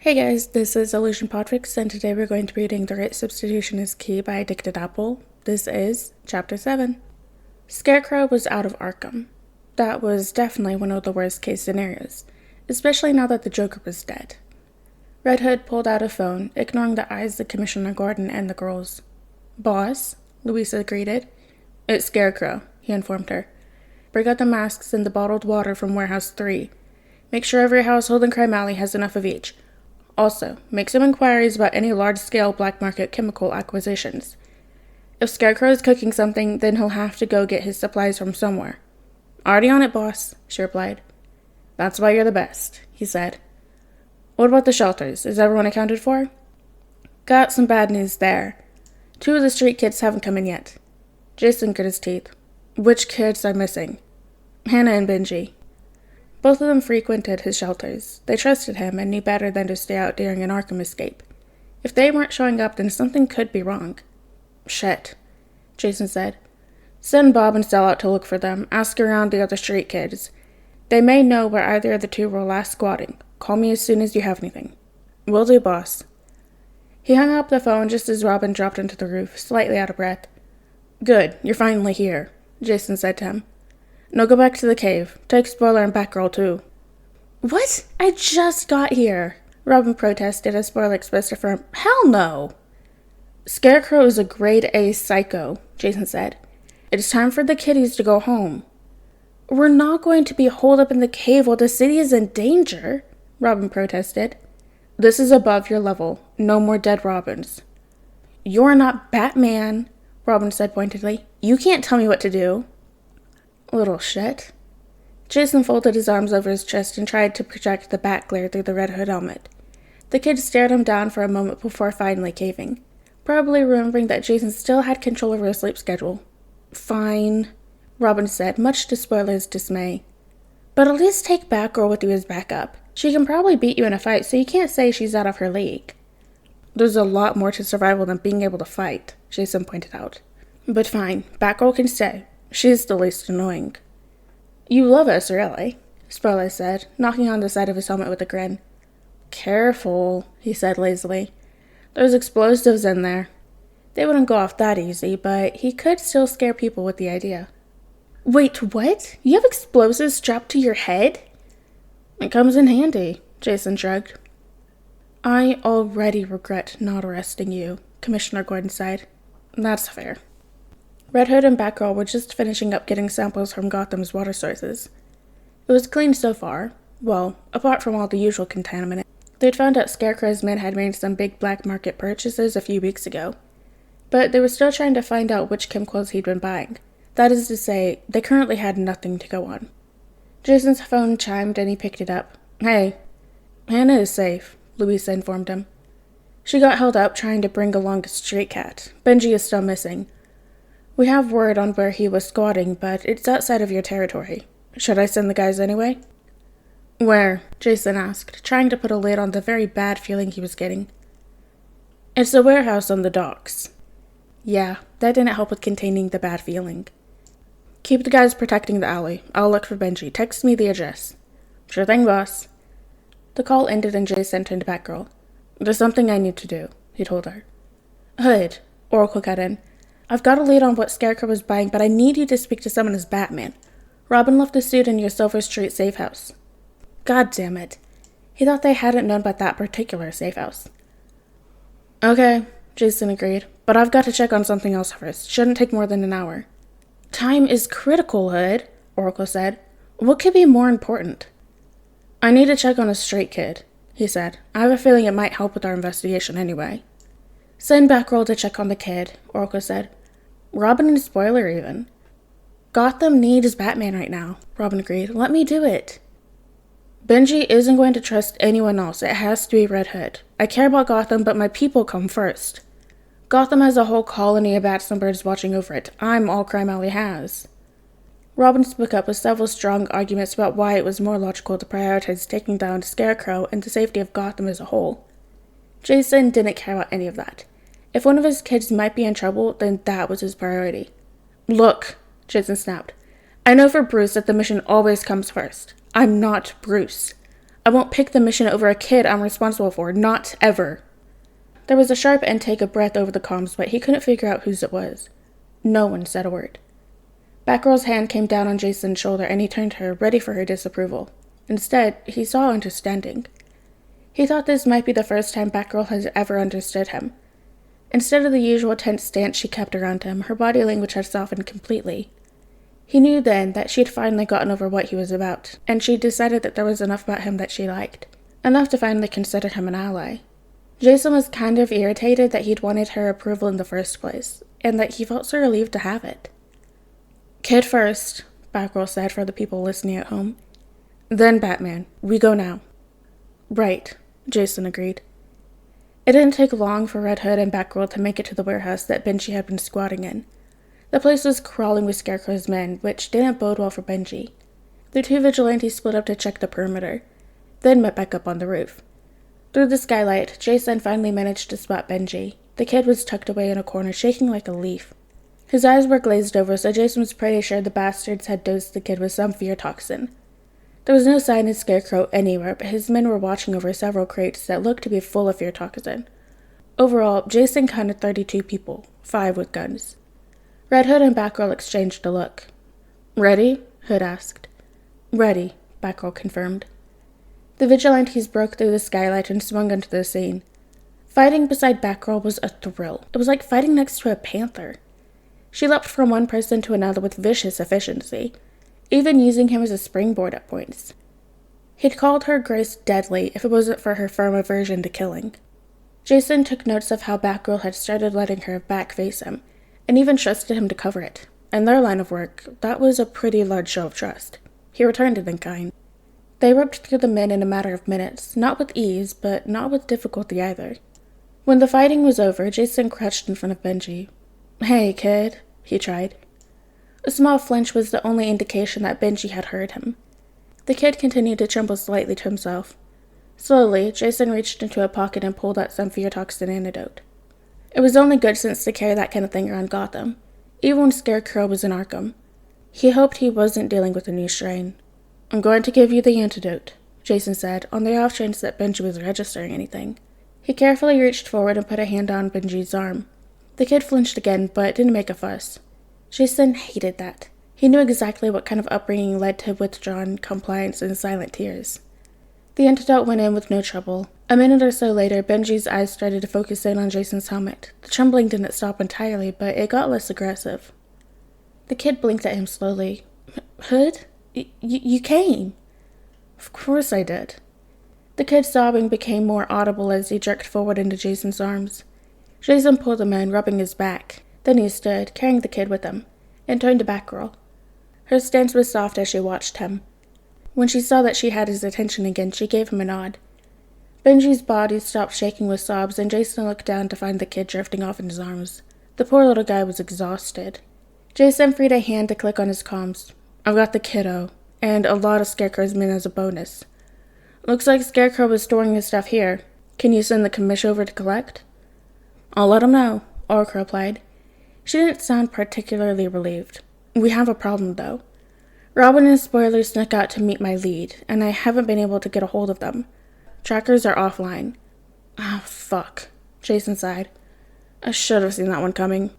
Hey guys, this is Illusion PODFIC, and today we're going to be reading The Right Substitution is Key by Addicted Apple. This is Chapter 7. Scarecrow was out of Arkham. That was definitely one of the worst case scenarios, especially now that the Joker was dead. Red Hood pulled out a phone, ignoring the eyes of Commissioner Gordon and the girls. "Boss," Louisa greeted. "It's Scarecrow," he informed her. "Bring out the masks and the bottled water from Warehouse 3. Make sure every household in Crime Alley has enough of each. Also, make some inquiries about any large-scale black market chemical acquisitions. If Scarecrow is cooking something, then he'll have to go get his supplies from somewhere." "Already on it, boss," she replied. "That's why you're the best," he said. "What about the shelters? Is everyone accounted for?" "Got some bad news there. 2 of the street kids haven't come in yet." Jason grit his teeth. "Which kids are missing?" "Hannah and Benji." Both of them frequented his shelters. They trusted him and knew better than to stay out during an Arkham escape. If they weren't showing up, then something could be wrong. "Shit," Jason said. "Send Bob and Sal out to look for them. Ask around the other street kids. They may know where either of the 2 were last squatting. Call me as soon as you have anything." "Will do, boss." He hung up the phone just as Robin dropped into the roof, slightly out of breath. "Good, you're finally here," Jason said to him. "Now go back to the cave. Take Spoiler and Batgirl, too." "What? I just got here," Robin protested as Spoiler expressed a firm, "Hell no." "Scarecrow is a grade A psycho," Jason said. "It's time for the kiddies to go home." "We're not going to be holed up in the cave while the city is in danger," Robin protested. "This is above your level. No more dead Robins." "You're not Batman," Robin said pointedly. "You can't tell me what to do." "Little shit." Jason folded his arms over his chest and tried to project the bat glare through the Red Hood helmet. The kid stared him down for a moment before finally caving, probably remembering that Jason still had control over his sleep schedule. "Fine," Robin said, much to Spoiler's dismay. "But at least take Batgirl with you as backup. She can probably beat you in a fight, so you can't say she's out of her league." "There's a lot more to survival than being able to fight," Jason pointed out. "But fine, Batgirl can stay. She's the least annoying." "You love us, really," Spoiler said, knocking on the side of his helmet with a grin. "Careful," he said lazily. "There's explosives in there. They wouldn't go off that easy, but he could still scare people with the idea." "Wait, what? You have explosives strapped to your head?" "It comes in handy," Jason shrugged. "I already regret not arresting you," Commissioner Gordon sighed. "That's fair." Red Hood and Batgirl were just finishing up getting samples from Gotham's water sources. It was clean so far. Well, apart from all the usual contaminants. They'd found out Scarecrow's men had made some big black market purchases a few weeks ago. But they were still trying to find out which chemicals he'd been buying. That is to say, they currently had nothing to go on. Jason's phone chimed and he picked it up. "Hey." "Hannah is safe," Louisa informed him. "She got held up trying to bring along a street cat. Benji is still missing. We have word on where he was squatting, but it's outside of your territory. Should I send the guys anyway?" "Where?" Jason asked, trying to put a lid on the very bad feeling he was getting. "It's a warehouse on the docks." Yeah, that didn't help with containing the bad feeling. "Keep the guys protecting the alley. I'll look for Benji. Text me the address." "Sure thing, boss." The call ended and Jason turned to Batgirl. "There's something I need to do," he told her. "Hood," Oracle cut in. "I've got a lead on what Scarecrow was buying, but I need you to speak to someone as Batman. Robin left the suit in your Silver Street safe house." God damn it. He thought they hadn't known about that particular safe house. "Okay," Jason agreed, "but I've got to check on something else first. Shouldn't take more than an hour." "Time is critical, Hood," Oracle said. "What could be more important?" "I need to check on a straight kid," he said. "I have a feeling it might help with our investigation anyway." "Send Batgirl to check on the kid," Oracle said. "Robin and Spoiler even." "Gotham needs Batman right now," Robin agreed. "Let me do it." "Benji isn't going to trust anyone else. It has to be Red Hood. I care about Gotham, but my people come first. Gotham has a whole colony of bats and birds watching over it. I'm all Crime Alley has." Robin spoke up with several strong arguments about why it was more logical to prioritize taking down Scarecrow and the safety of Gotham as a whole. Jason didn't care about any of that. If one of his kids might be in trouble, then that was his priority. "Look," Jason snapped. "I know for Bruce that the mission always comes first. I'm not Bruce. I won't pick the mission over a kid I'm responsible for. Not ever. There was a sharp intake of breath over the comms, but he couldn't figure out whose it was. No one said a word. Batgirl's hand came down on Jason's shoulder, and he turned to her, ready for her disapproval. Instead, he saw understanding. He thought this might be the first time Batgirl had ever understood him. Instead of the usual tense stance she kept around him, her body language had softened completely. He knew then that she had finally gotten over what he was about, and she decided that there was enough about him that she liked. Enough to finally consider him an ally. Jason was kind of irritated that he'd wanted her approval in the first place, and that he felt so relieved to have it. "Kid first," Batgirl said for the people listening at home. "Then Batman. We go now." "Right," Jason agreed. It didn't take long for Red Hood and Batgirl to make it to the warehouse that Benji had been squatting in. The place was crawling with Scarecrow's men, which didn't bode well for Benji. The two vigilantes split up to check the perimeter, then met back up on the roof. Through the skylight, Jason finally managed to spot Benji. The kid was tucked away in a corner, shaking like a leaf. His eyes were glazed over, so Jason was pretty sure the bastards had dosed the kid with some fear toxin. There was no sign of Scarecrow anywhere, but his men were watching over several crates that looked to be full of fear toxin. Overall, Jason counted 32 people, 5 with guns. Red Hood and Batgirl exchanged a look. "Ready?" Hood asked. "Ready," Batgirl confirmed. The vigilantes broke through the skylight and swung onto the scene. Fighting beside Batgirl was a thrill. It was like fighting next to a panther. She leapt from one person to another with vicious efficiency, even using him as a springboard at points. He'd called her Grace deadly if it wasn't for her firm aversion to killing. Jason took notes of how Batgirl had started letting her back face him, and even trusted him to cover it. In their line of work, that was a pretty large show of trust. He returned it in kind. They ripped through the men in a matter of minutes, not with ease, but not with difficulty either. When the fighting was over, Jason crouched in front of Benji. "Hey, kid," he tried. A small flinch was the only indication that Benji had heard him. The kid continued to tremble slightly to himself. Slowly, Jason reached into a pocket and pulled out some fear toxin antidote. It was only good sense to carry that kind of thing around Gotham, even when Scarecrow was in Arkham. He hoped he wasn't dealing with a new strain. "I'm going to give you the antidote," Jason said, on the off chance that Benji was registering anything. He carefully reached forward and put a hand on Benji's arm. The kid flinched again, but didn't make a fuss. Jason hated that. He knew exactly what kind of upbringing led to withdrawn compliance and silent tears. The antidote went in with no trouble. A minute or so later, Benji's eyes started to focus in on Jason's helmet. The trembling didn't stop entirely, but it got less aggressive. The kid blinked at him slowly. "Hood? You came?" "Of course I did." The kid's sobbing became more audible as he jerked forward into Jason's arms. Jason pulled him in, rubbing his back. Then he stood, carrying the kid with him, and turned to Batgirl. Her stance was soft as she watched him. When she saw that she had his attention again, she gave him a nod. Benji's body stopped shaking with sobs, and Jason looked down to find the kid drifting off in his arms. The poor little guy was exhausted. Jason freed a hand to click on his comms. "I've got the kiddo, and a lot of Scarecrow's men as a bonus. Looks like Scarecrow was storing his stuff here. Can you send the commish over to collect?" "I'll let him know," Orca replied. She didn't sound particularly relieved. "We have a problem, though. Robin and Spoiler snuck out to meet my lead, and I haven't been able to get a hold of them. Trackers are offline." "Ah, fuck," Jason sighed. "I should have seen that one coming."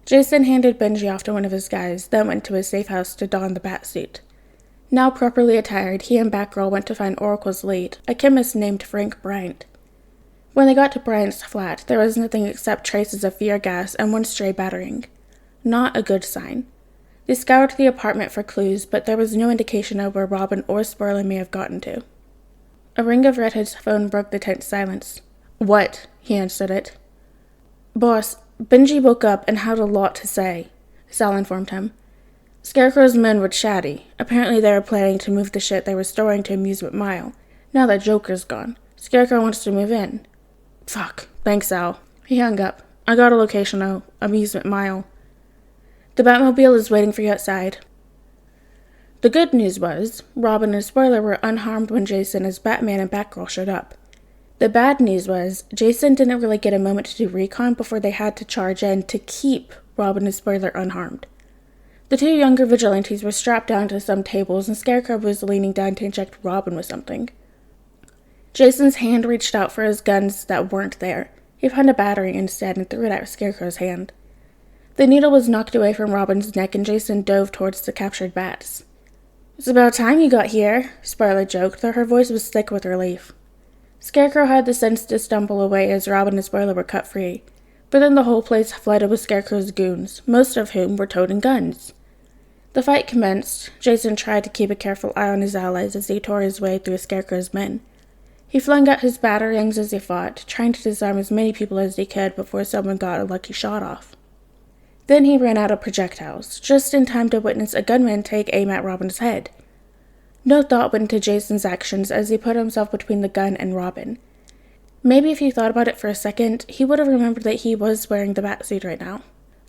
Jason handed Benji off to one of his guys, then went to his safe house to don the bat suit. Now properly attired, he and Batgirl went to find Oracle's lead, a chemist named Frank Bryant. When they got to Bryant's flat, there was nothing except traces of fear gas and one stray battering. Not a good sign. They scoured the apartment for clues, but there was no indication of where Robin or Spoiler may have gotten to. A ring of Red Hood's phone broke the tense silence. "What?" he answered it. "Boss, Benji woke up and had a lot to say," Sal informed him. "Scarecrow's men were chatty. Apparently they were planning to move the shit they were storing to Amusement Mile. Now that Joker's gone, Scarecrow wants to move in." "Fuck. Thanks, Sal." He hung up. "I got a location of Amusement Mile. The Batmobile is waiting for you outside." The good news was, Robin and Spoiler were unharmed when Jason as Batman and Batgirl showed up. The bad news was, Jason didn't really get a moment to do recon before they had to charge in to keep Robin and Spoiler unharmed. The two younger vigilantes were strapped down to some tables, and Scarecrow was leaning down to inject Robin with something. Jason's hand reached out for his guns that weren't there. He found a battery instead and threw it at Scarecrow's hand. The needle was knocked away from Robin's neck and Jason dove towards the captured bats. "It's about time you got here," Sparla joked, though her voice was thick with relief. Scarecrow had the sense to stumble away as Robin and Sparla were cut free, but then the whole place flooded with Scarecrow's goons, most of whom were toting guns. The fight commenced. Jason tried to keep a careful eye on his allies as he tore his way through Scarecrow's men. He flung out his batarangs as he fought, trying to disarm as many people as he could before someone got a lucky shot off. Then he ran out of projectiles, just in time to witness a gunman take aim at Robin's head. No thought went into Jason's actions as he put himself between the gun and Robin. Maybe if he thought about it for a second, he would have remembered that he was wearing the batsuit right now.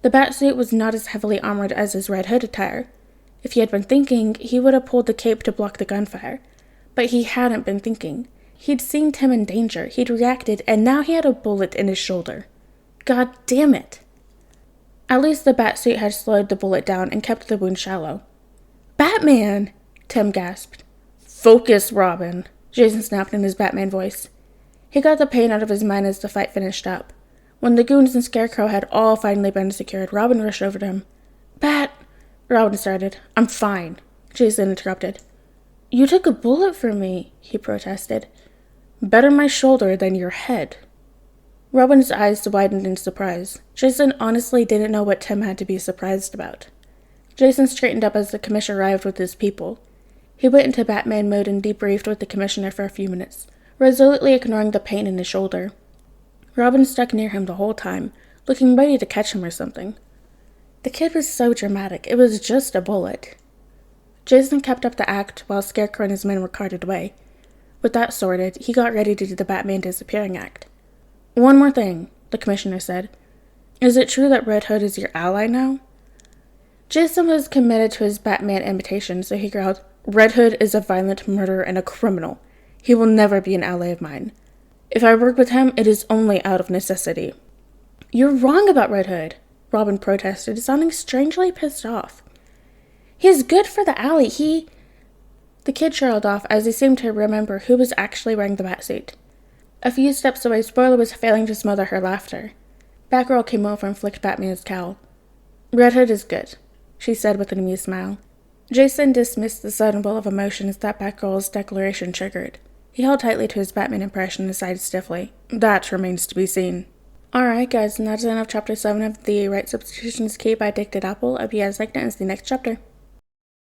The batsuit was not as heavily armored as his Red Hood attire. If he had been thinking, he would have pulled the cape to block the gunfire. But he hadn't been thinking. He'd seen Tim in danger, he'd reacted, and now he had a bullet in his shoulder. God damn it! At least the batsuit had slowed the bullet down and kept the wound shallow. "Batman!" Tim gasped. "Focus, Robin," Jason snapped in his Batman voice. He got the pain out of his mind as the fight finished up. When the goons and Scarecrow had all finally been secured, Robin rushed over to him. Robin started. "I'm fine," Jason interrupted. "You took a bullet for me," he protested. "Better my shoulder than your head." Robin's eyes widened in surprise. Jason honestly didn't know what Tim had to be surprised about. Jason straightened up as the commissioner arrived with his people. He went into Batman mode and debriefed with the commissioner for a few minutes, resolutely ignoring the pain in his shoulder. Robin stuck near him the whole time, looking ready to catch him or something. The kid was so dramatic. It was just a bullet. Jason kept up the act while Scarecrow and his men were carted away. With that sorted, he got ready to do the Batman disappearing act. "One more thing," the commissioner said. "Is it true that Red Hood is your ally now?" Jason was committed to his Batman imitation, so he growled, "Red Hood is a violent murderer and a criminal. He will never be an ally of mine. If I work with him, it is only out of necessity." "You're wrong about Red Hood," Robin protested, sounding strangely pissed off. "He's good for the alley. The kid trailed off as he seemed to remember who was actually wearing the batsuit. A few steps away, Spoiler was failing to smother her laughter. Batgirl came over and flicked Batman's cowl. "Red Hood is good," she said with an amused smile. Jason dismissed the sudden wave of emotions that Batgirl's declaration triggered. He held tightly to his Batman impression and sighed stiffly. "That remains to be seen." Alright guys, and that's the end of Chapter 7 of the Right Substitution is Key by Addicted Apple. I hope you guys liked it and see you next chapter.